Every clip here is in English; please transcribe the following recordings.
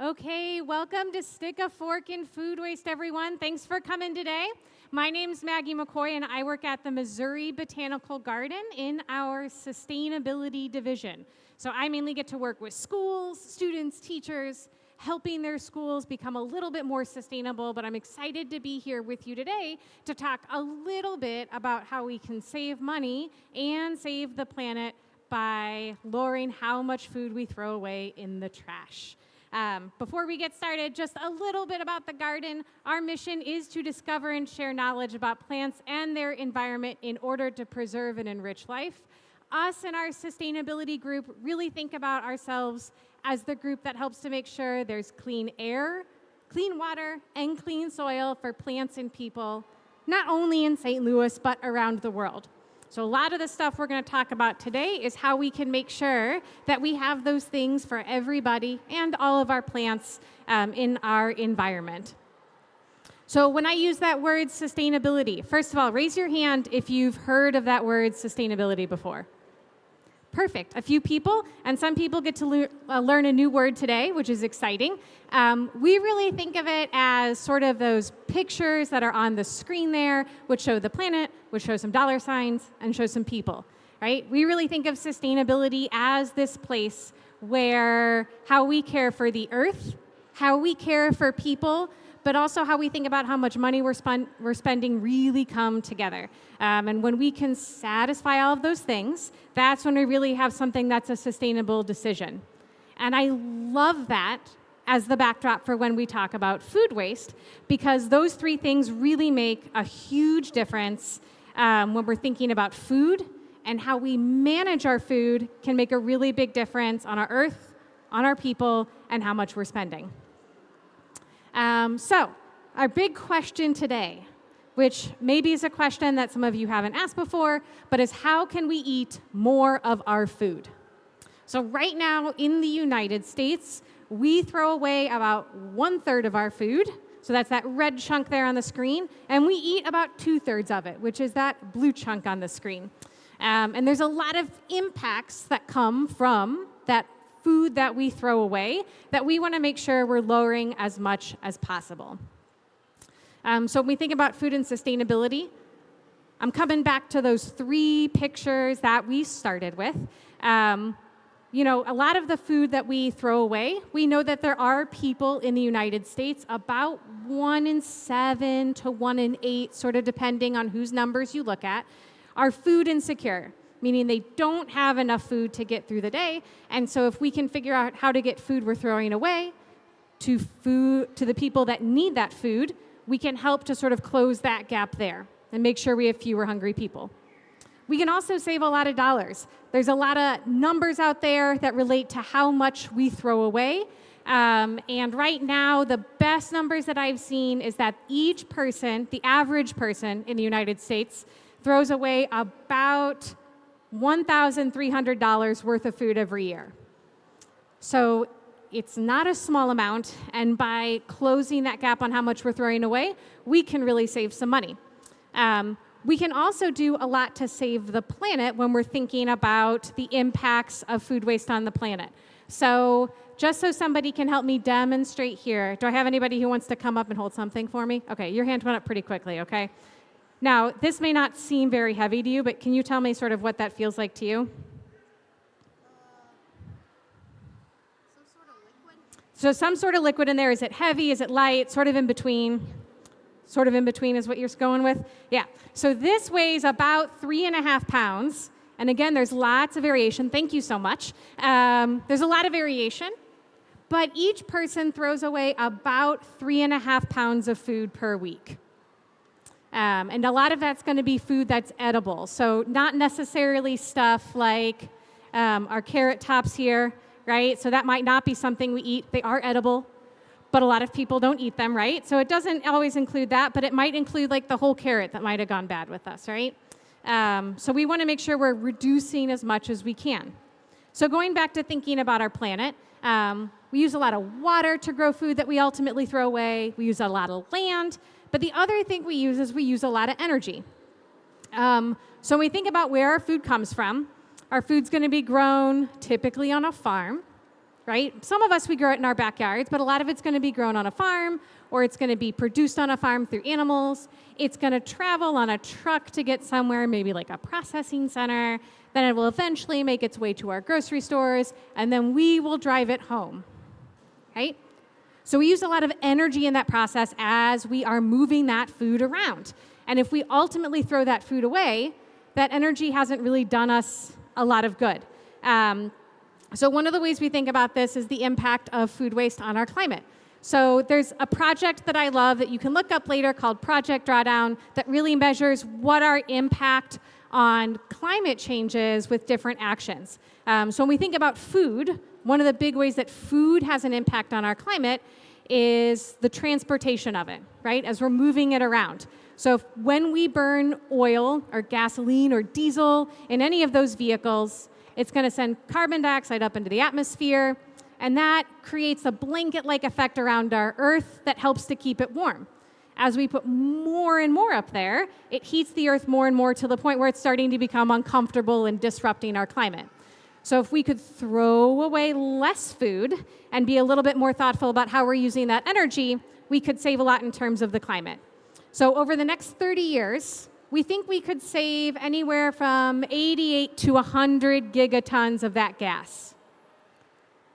Okay, welcome to Stick a Fork in Food Waste, everyone. Thanks for coming today. My name's Maggie McCoy, and I work at the Missouri Botanical Garden in our sustainability division. So I mainly get to work with schools, students, teachers, helping their schools become a little bit more sustainable, but I'm excited to be here with you today to talk a little bit about how we can save money and save the planet by lowering how much food we throw away in the trash. Before we get started, just a little bit about the garden. Our mission is to discover and share knowledge about plants and their environment in order to preserve and enrich life. Us and our sustainability group really think about ourselves as the group that helps to make sure there's clean air, clean water, and clean soil for plants and people, not only in St. Louis, but around the world. So a lot of the stuff we're going to talk about today is how we can make sure that we have those things for everybody and all of our plants in our environment. So when I use that word sustainability, first of all, raise your hand if you've heard of that word sustainability before. Perfect. A few people, and some people get to learn a new word today, which is exciting. We really think of it as sort of those pictures that are on the screen there, which show the planet, which show some dollar signs, and show some people, right? We really think of sustainability as this place where how we care for the earth, how we care for people, but also how we think about how much money we're spending really come together. And when we can satisfy all of those things, that's when we really have something that's a sustainable decision. And I love that as the backdrop for when we talk about food waste, because those three things really make a huge difference when we're thinking about food, and how we manage our food can make a really big difference on our earth, on our people, and how much we're spending. So our big question today, which maybe is a question that some of you haven't asked before, but is how can we eat more of our food? So right now in the United States, we throw away about 1/3 of our food. So that's that red chunk there on the screen. And we eat about 2/3 of it, which is that blue chunk on the screen. And there's a lot of impacts that come from that food that we throw away that we want to make sure we're lowering as much as possible. So when we think about food and sustainability, I'm coming back to those three pictures that we started with. A lot of the food that we throw away, we know that there are people in the United States, about 1 in 7 to 1 in 8, sort of depending on whose numbers you look at, are food insecure, meaning they don't have enough food to get through the day. And so if we can figure out how to get food we're throwing away to the people that need that food, we can help to sort of close that gap there and make sure we have fewer hungry people. We can also save a lot of dollars. There's a lot of numbers out there that relate to how much we throw away. And right now, the best numbers that I've seen is that each person, the average person in the United States, throws away about $1,300 worth of food every year. So it's not a small amount, and by closing that gap on how much we're throwing away, we can really save some money. We can also do a lot to save the planet when we're thinking about the impacts of food waste on the planet. So just so somebody can help me demonstrate here, do I have anybody who wants to come up and hold something for me? Okay, your hand went up pretty quickly, okay? Now, this may not seem very heavy to you, but can you tell me sort of what that feels like to you? Some sort of liquid. So some sort of liquid in there. Is it heavy? Is it light? Sort of in between? Sort of in between is what you're going with? Yeah. So this weighs about 3.5 pounds. And again, there's lots of variation. Thank you so much. There's a lot of variation. But each person throws away about 3.5 pounds of food per week. And a lot of that's going to be food that's edible. So not necessarily stuff like our carrot tops here, right? So that might not be something we eat. They are edible, but a lot of people don't eat them, right? So it doesn't always include that, but it might include like the whole carrot that might have gone bad with us, right? So we want to make sure we're reducing as much as we can. So going back to thinking about our planet, we use a lot of water to grow food that we ultimately throw away. We use a lot of land. But the other thing we use is we use a lot of energy. So when we think about where our food comes from, our food's going to be grown typically on a farm. right? Some of us, we grow it in our backyards, but a lot of it's going to be grown on a farm, or it's going to be produced on a farm through animals. It's going to travel on a truck to get somewhere, maybe like a processing center. Then it will eventually make its way to our grocery stores, and then we will drive it home, right? So we use a lot of energy in that process as we are moving that food around. And if we ultimately throw that food away, that energy hasn't really done us a lot of good. So one of the ways we think about this is the impact of food waste on our climate. So there's a project that I love that you can look up later called Project Drawdown that really measures what our impact on climate change is with different actions. So when we think about food, one of the big ways that food has an impact on our climate is the transportation of it, right? As we're moving it around. So when we burn oil or gasoline or diesel in any of those vehicles, it's going to send carbon dioxide up into the atmosphere, and that creates a blanket-like effect around our Earth that helps to keep it warm. As we put more and more up there, it heats the Earth more and more to the point where it's starting to become uncomfortable and disrupting our climate. So if we could throw away less food and be a little bit more thoughtful about how we're using that energy, we could save a lot in terms of the climate. So over the next 30 years, we think we could save anywhere from 88 to 100 gigatons of that gas.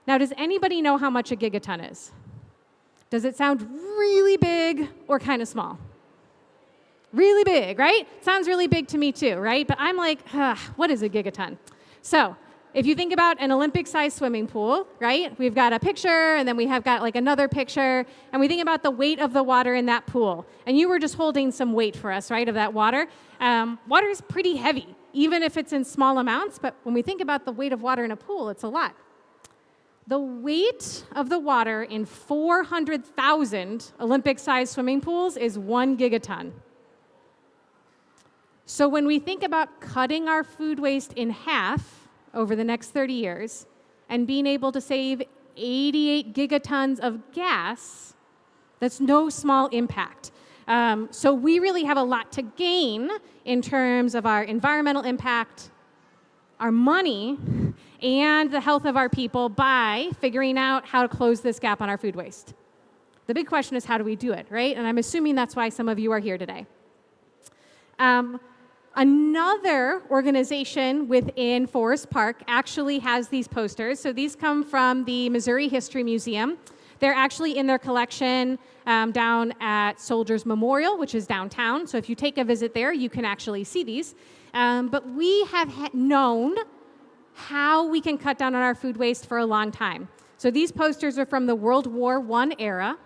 Now, does anybody know how much a gigaton is? Does it sound really big or kind of small? Really big, right? Sounds really big to me too, right? But I'm like, what is a gigaton? So if you think about an Olympic-sized swimming pool, right? We've got a picture, and then we have got like another picture, and we think about the weight of the water in that pool. And you were just holding some weight for us, right, of that water. Water is pretty heavy, even if it's in small amounts, but when we think about the weight of water in a pool, it's a lot. The weight of the water in 400,000 Olympic-sized swimming pools is 1 gigaton. So when we think about cutting our food waste in half over the next 30 years and being able to save 88 gigatons of gas, that's no small impact. So we really have a lot to gain in terms of our environmental impact, our money, and the health of our people by figuring out how to close this gap on our food waste. The big question is, how do we do it, right? And I'm assuming that's why some of you are here today. Another organization within Forest Park actually has these posters. So these come from the Missouri History Museum. They're actually in their collection down at Soldiers Memorial, which is downtown. So if you take a visit there, you can actually see these. But we have known how we can cut down on our food waste for a long time. So these posters are from the World War I era,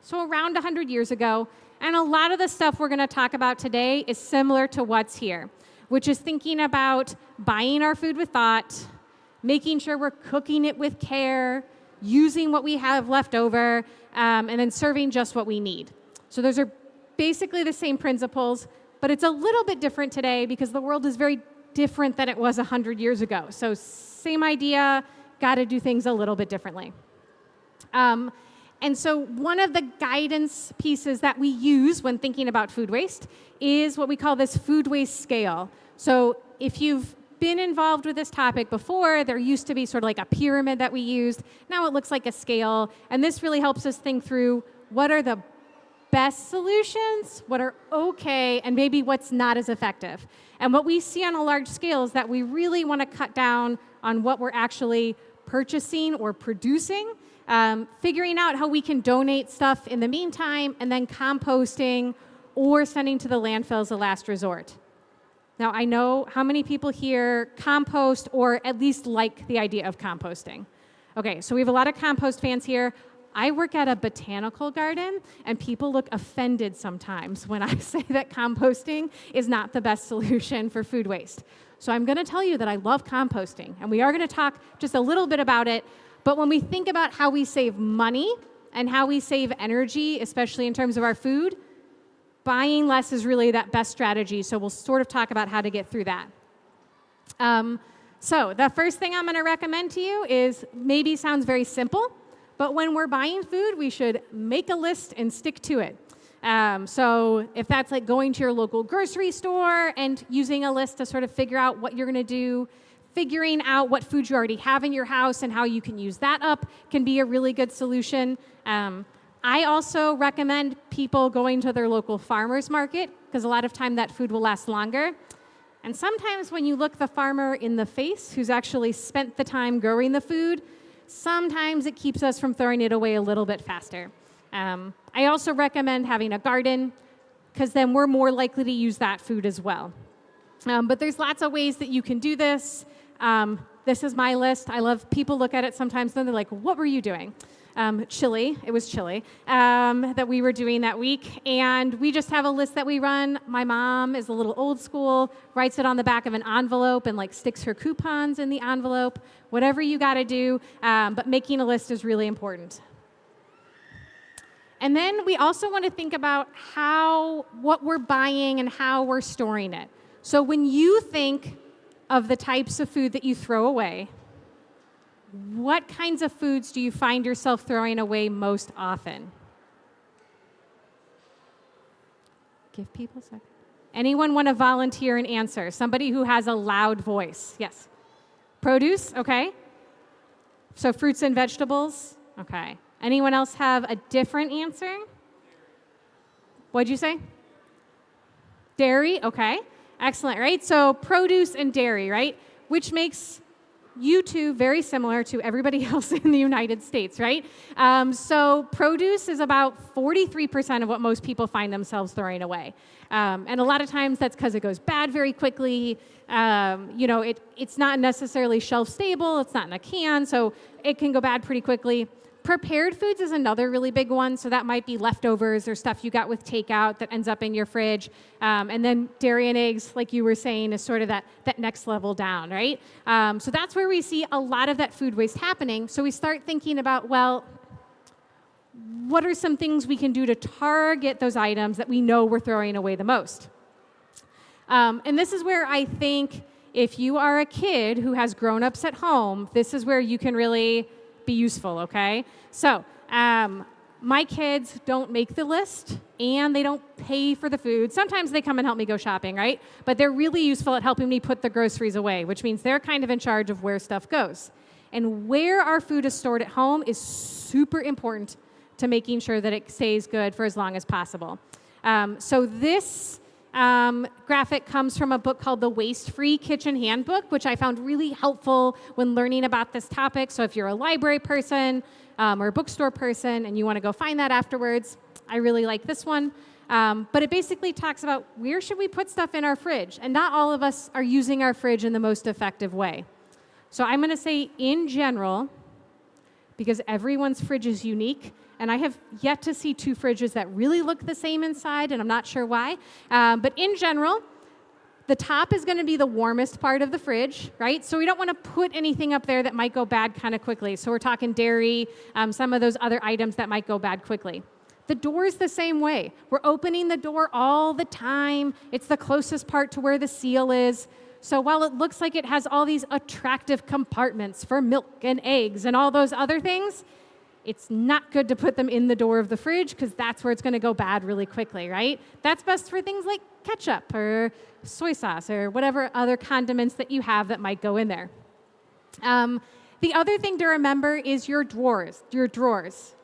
so around 100 years ago. And a lot of the stuff we're going to talk about today is similar to what's here, which is thinking about buying our food with thought, making sure we're cooking it with care, using what we have left over, and then serving just what we need. So those are basically the same principles, but it's a little bit different today because the world is very different than it was 100 years ago. So same idea, got to do things a little bit differently. And so one of the guidance pieces that we use when thinking about food waste is what we call this food waste scale. So if you've been involved with this topic before, there used to be sort of like a pyramid that we used. Now it looks like a scale. And this really helps us think through what are the best solutions, what are okay, and maybe what's not as effective. And what we see on a large scale is that we really want to cut down on what we're actually purchasing or producing, figuring out how we can donate stuff in the meantime, and then composting or sending to the landfill as a last resort. Now, I know how many people here compost or at least like the idea of composting. Okay, so we have a lot of compost fans here. I work at a botanical garden, and people look offended sometimes when I say that composting is not the best solution for food waste. So I'm going to tell you that I love composting, and we are going to talk just a little bit about it. But when we think about how we save money and how we save energy, especially in terms of our food, buying less is really that best strategy. So we'll sort of talk about how to get through that. So the first thing I'm going to recommend to you is maybe sounds very simple, but when we're buying food, we should make a list and stick to it. So if that's like going to your local grocery store and using a list to sort of figure out what you're going to do, figuring out what food you already have in your house and how you can use that up can be a really good solution. I also recommend people going to their local farmer's market because a lot of time that food will last longer. And sometimes when you look the farmer in the face who's actually spent the time growing the food, sometimes it keeps us from throwing it away a little bit faster. I also recommend having a garden because then we're more likely to use that food as well. But there's lots of ways that you can do this. This is my list. I love people look at it sometimes and they're like, what were you doing? Chili, it was chili, that we were doing that week. And we just have a list that we run. My mom is a little old school, writes it on the back of an envelope and like sticks her coupons in the envelope, whatever you got to do. But making a list is really important. And then we also want to think about what we're buying and how we're storing it. So when you think of the types of food that you throw away, what kinds of foods do you find yourself throwing away most often? Give people a second. Anyone want to volunteer and answer? Somebody who has a loud voice. Yes. Produce, okay. So fruits and vegetables, okay. Anyone else have a different answer? What'd you say? Dairy, okay. Excellent, right? So produce and dairy, right? Which makes you two very similar to everybody else in the United States, right? So produce is about 43% of what most people find themselves throwing away. And a lot of times that's because it goes bad very quickly. It's not necessarily shelf stable. It's not in a can, so it can go bad pretty quickly. Prepared foods is another really big one, so that might be leftovers or stuff you got with takeout that ends up in your fridge. And then dairy and eggs, like you were saying, is sort of that next level down, right? So that's where we see a lot of that food waste happening. So we start thinking about, well, what are some things we can do to target those items that we know we're throwing away the most? And this is where I think if you are a kid who has grown-ups at home, this is where you can really be useful, okay? So my kids don't make the list and they don't pay for the food. Sometimes they come and help me go shopping, right? But they're really useful at helping me put the groceries away, which means they're kind of in charge of where stuff goes. And where our food is stored at home is super important to making sure that it stays good for as long as possible. So this graphic comes from a book called The Waste-Free Kitchen Handbook, which I found really helpful when learning about this topic. So if you're a library person or a bookstore person and you want to go find that afterwards, I really like this one. But it basically talks about where should we put stuff in our fridge? And not all of us are using our fridge in the most effective way. So I'm going to say in general, because everyone's fridge is unique, and I have yet to see two fridges that really look the same inside, and I'm not sure why. But in general, the top is going to be the warmest part of the fridge, right? So we don't want to put anything up there that might go bad kind of quickly. So we're talking dairy, some of those other items that might go bad quickly. The door is the same way. We're opening the door all the time. It's the closest part to where the seal is. So while it looks like it has all these attractive compartments for milk and eggs and all those other things, it's not good to put them in the door of the fridge because that's where it's going to go bad really quickly, right? That's best for things like ketchup or soy sauce or whatever other condiments that you have that might go in there. The other thing to remember is your drawers.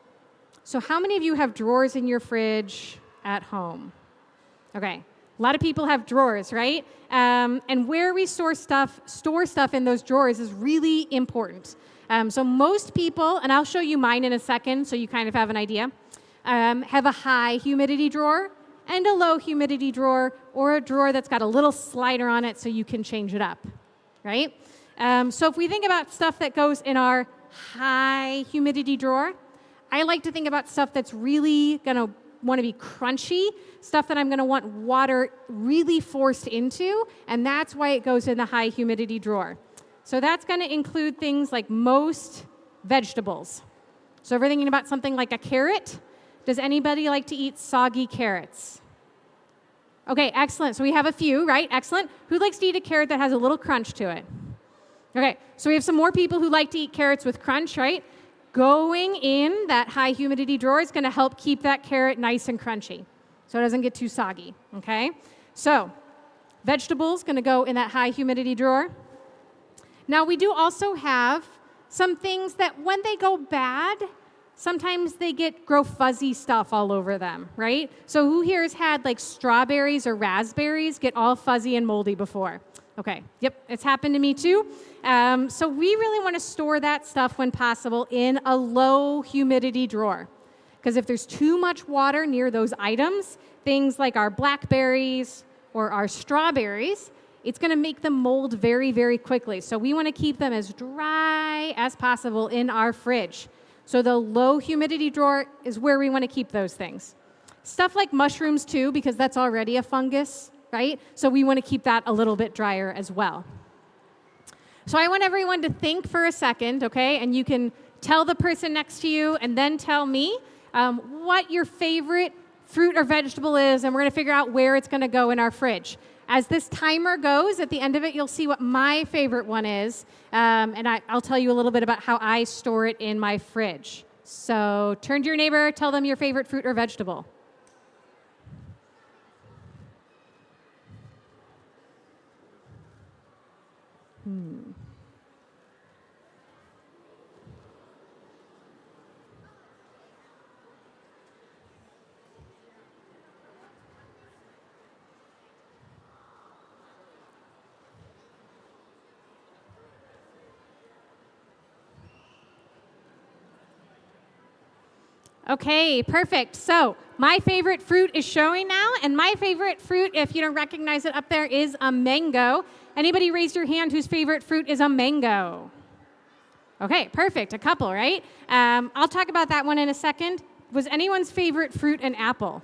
So how many of you have drawers in your fridge at home? Okay. A lot of people have drawers, right? And where we store stuff in those drawers is really important. So most people, and I'll show you mine in a second so you kind of have an idea, have a high humidity drawer and a low humidity drawer, or a drawer that's got a little slider on it so you can change it up, right? So if we think about stuff that goes in our high humidity drawer, I like to think about stuff that's really going to want to be crunchy, stuff that I'm going to want water really forced into, and that's why it goes in the high humidity drawer. So that's going to include things like most vegetables. So if we're thinking about something like a carrot, does anybody like to eat soggy carrots? Okay, excellent. So we have a few, right? Excellent. Who likes to eat a carrot that has a little crunch to it? Okay, so we have some more people who like to eat carrots with crunch, right? Going in that high humidity drawer is going to help keep that carrot nice and crunchy so it doesn't get too soggy, okay? So vegetables going to go in that high humidity drawer. Now, we do also have some things that when they go bad, sometimes they grow fuzzy stuff all over them, right? So who here has had like strawberries or raspberries get all fuzzy and moldy before? Okay, yep, it's happened to me too. So we really want to store that stuff when possible in a low humidity drawer. Because if there's too much water near those items, things like our blackberries or our strawberries, it's going to make them mold very, very quickly. So we want to keep them as dry as possible in our fridge. So the low humidity drawer is where we want to keep those things. Stuff like mushrooms too, because that's already a fungus, right? So we want to keep that a little bit drier as well. So I want everyone to think for a second, okay? And you can tell the person next to you and then tell me what your favorite fruit or vegetable is, and we're going to figure out where it's going to go in our fridge. As this timer goes, at the end of it, you'll see what my favorite one is, and I'll tell you a little bit about how I store it in my fridge. So turn to your neighbor, tell them your favorite fruit or vegetable. Okay, perfect. So my favorite fruit is showing now, and my favorite fruit, if you don't recognize it up there, is a mango. Anybody raise your hand whose favorite fruit is a mango? Okay, perfect. A couple, right? I'll talk about that one in a second. Was anyone's favorite fruit an apple?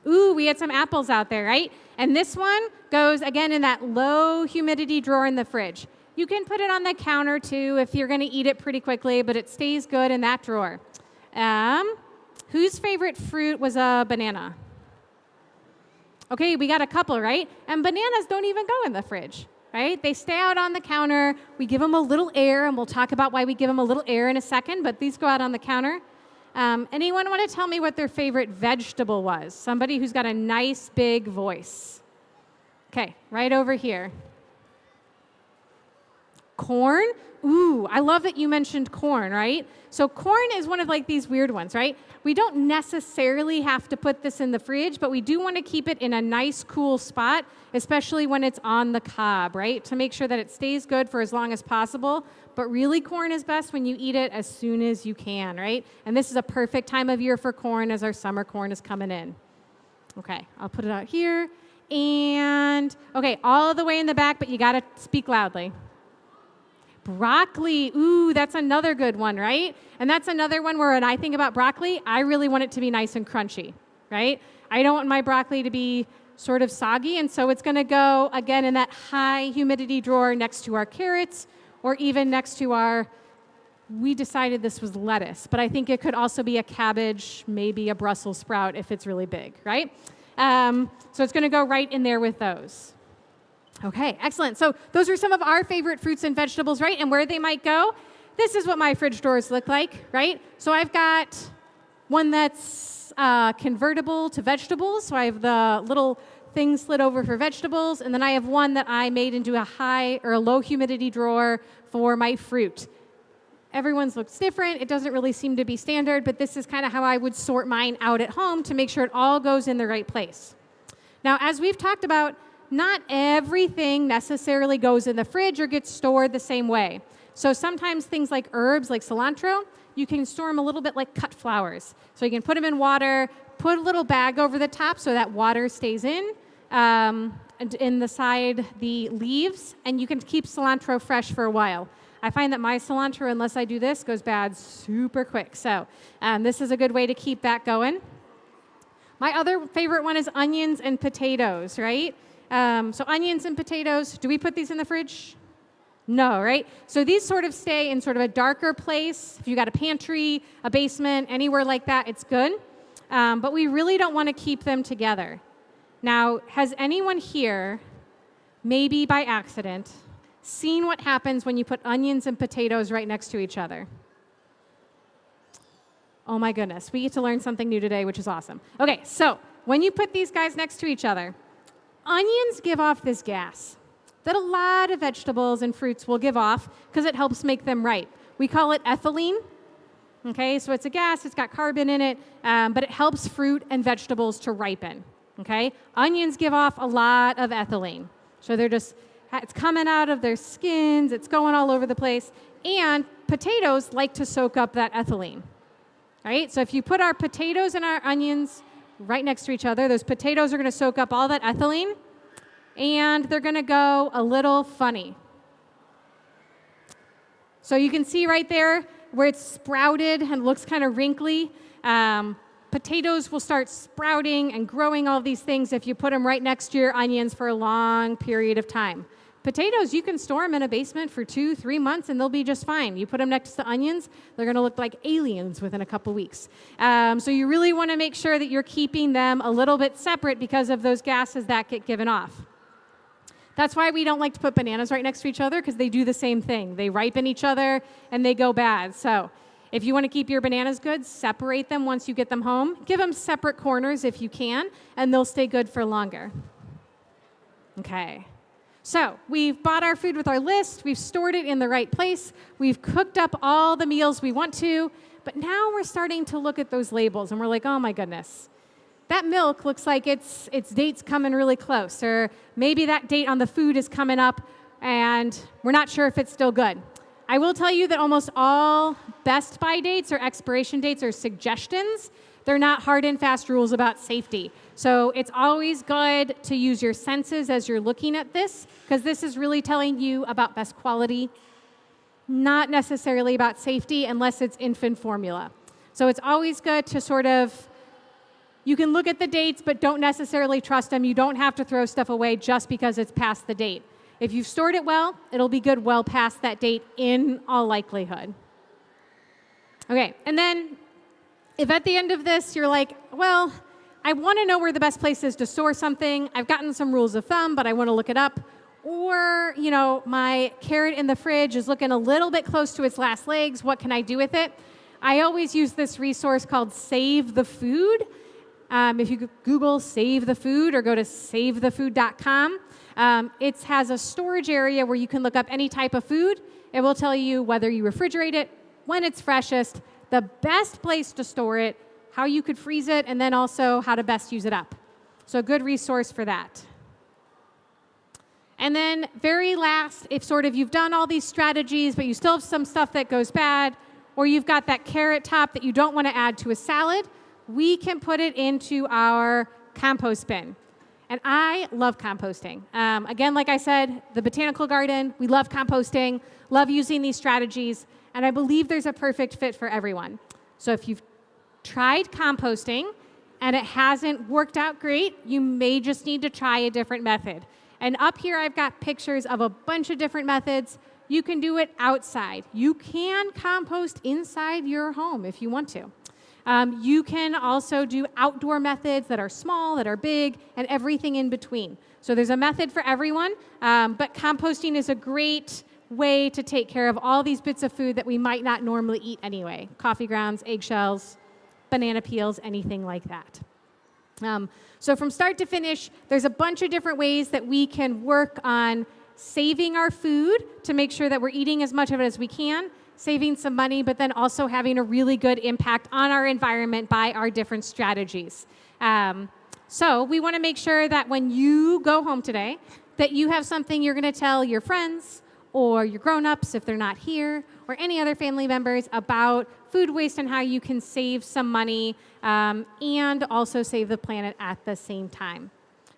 Ooh, we had some apples out there, right? And this one goes, again, in that low humidity drawer in the fridge. You can put it on the counter, too, if you're going to eat it pretty quickly, but it stays good in that drawer. Whose favorite fruit was a banana? Okay, we got a couple, right? And bananas don't even go in the fridge, right? They stay out on the counter. We give them a little air, and we'll talk about why we give them a little air in a second, but these go out on the counter. Anyone want to tell me what their favorite vegetable was? Somebody who's got a nice big voice. Okay, right over here. Corn? Ooh, I love that you mentioned corn, right? So corn is one of like these weird ones, right? We don't necessarily have to put this in the fridge, but we do want to keep it in a nice, cool spot, especially when it's on the cob, right? To make sure that it stays good for as long as possible. But really, corn is best when you eat it as soon as you can, right? And this is a perfect time of year for corn as our summer corn is coming in. Okay, I'll put it out here. And, okay, all the way in the back, but you got to speak loudly. Broccoli, ooh, that's another good one, right? And that's another one where when I think about broccoli, I really want it to be nice and crunchy, right? I don't want my broccoli to be sort of soggy, and so it's going to go, again, in that high humidity drawer next to our carrots, or even next to our, we decided this was lettuce, but I think it could also be a cabbage, maybe a Brussels sprout if it's really big, right? So it's going to go right in there with those. Okay, excellent. So those are some of our favorite fruits and vegetables, right? And where they might go. This is what my fridge drawers look like, right? So I've got one that's convertible to vegetables. So I have the little thing slid over for vegetables. And then I have one that I made into a high or a low humidity drawer for my fruit. Everyone's looks different. It doesn't really seem to be standard, but this is kind of how I would sort mine out at home to make sure it all goes in the right place. Now, as we've talked about, not everything necessarily goes in the fridge or gets stored the same way. So sometimes things like herbs, like cilantro, you can store them a little bit like cut flowers. So you can put them in water, put a little bag over the top so that water stays in, and in the side, the leaves, and you can keep cilantro fresh for a while. I find that my cilantro, unless I do this, goes bad super quick. So this is a good way to keep that going. My other favorite one is onions and potatoes, right? So onions and potatoes, do we put these in the fridge? No, right? So these sort of stay in sort of a darker place. If you got a pantry, a basement, anywhere like that, it's good. But we really don't want to keep them together. Now, has anyone here, maybe by accident, seen what happens when you put onions and potatoes right next to each other? Oh my goodness, we get to learn something new today, which is awesome. Okay, so when you put these guys next to each other, onions give off this gas. that a lot of vegetables and fruits will give off because it helps make them ripe. We call it ethylene. Okay, so it's a gas, it's got carbon in it, but it helps fruit and vegetables to ripen. Okay, onions give off a lot of ethylene. So it's coming out of their skins, it's going all over the place, and potatoes like to soak up that ethylene. All right, so if you put our potatoes and our onions right next to each other, those potatoes are going to soak up all that ethylene, and they're going to go a little funny. So you can see right there where it's sprouted and looks kind of wrinkly. Potatoes will start sprouting and growing all these things if you put them right next to your onions for a long period of time. Potatoes, you can store them in a basement for 2-3 months and they'll be just fine. You put them next to onions, they're going to look like aliens within a couple weeks. So you really want to make sure that you're keeping them a little bit separate because of those gases that get given off. That's why we don't like to put bananas right next to each other, because they do the same thing. They ripen each other and they go bad. So if you want to keep your bananas good, separate them once you get them home. Give them separate corners if you can, and they'll stay good for longer. Okay. So we've bought our food with our list. We've stored it in the right place. We've cooked up all the meals we want to. But now we're starting to look at those labels, and we're like, oh my goodness. That milk looks like its date's coming really close, or maybe that date on the food is coming up and we're not sure if it's still good. I will tell you that almost all best by dates or expiration dates are suggestions. They're not hard and fast rules about safety. So it's always good to use your senses as you're looking at this, because this is really telling you about best quality, not necessarily about safety unless it's infant formula. So it's always good to you can look at the dates, but don't necessarily trust them. You don't have to throw stuff away just because it's past the date. If you've stored it well, it'll be good well past that date in all likelihood. Okay, and then if at the end of this you're like, well, I want to know where the best place is to store something. I've gotten some rules of thumb, but I want to look it up. Or, my carrot in the fridge is looking a little bit close to its last legs. What can I do with it? I always use this resource called Save the Food. If you Google Save the Food or go to savethefood.com, it has a storage area where you can look up any type of food. It will tell you whether you refrigerate it, when it's freshest, the best place to store it, how you could freeze it, and then also how to best use it up. So a good resource for that. And then very last, if you've done all these strategies, but you still have some stuff that goes bad, or you've got that carrot top that you don't want to add to a salad, we can put it into our compost bin. And I love composting. Again, like I said, the botanical garden, we love composting, love using these strategies, and I believe there's a perfect fit for everyone. So if you've tried composting and it hasn't worked out great, you may just need to try a different method. And up here, I've got pictures of a bunch of different methods. You can do it outside. You can compost inside your home if you want to. You can also do outdoor methods that are small, that are big, and everything in between. So there's a method for everyone, but composting is a great way to take care of all these bits of food that we might not normally eat anyway. Coffee grounds, eggshells, banana peels, anything like that. So from start to finish, there's a bunch of different ways that we can work on saving our food to make sure that we're eating as much of it as we can, saving some money, but then also having a really good impact on our environment by our different strategies. So we want to make sure that when you go home today, that you have something you're going to tell your friends or your grown-ups if they're not here, or any other family members about food waste and how you can save some money and also save the planet at the same time.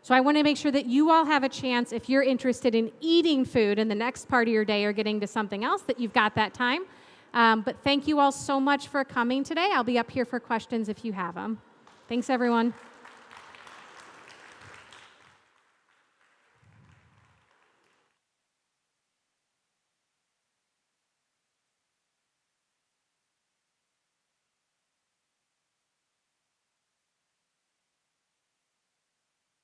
So I want to make sure that you all have a chance, if you're interested in eating food in the next part of your day or getting to something else, that you've got that time. But thank you all so much for coming today. I'll be up here for questions if you have them. Thanks, everyone.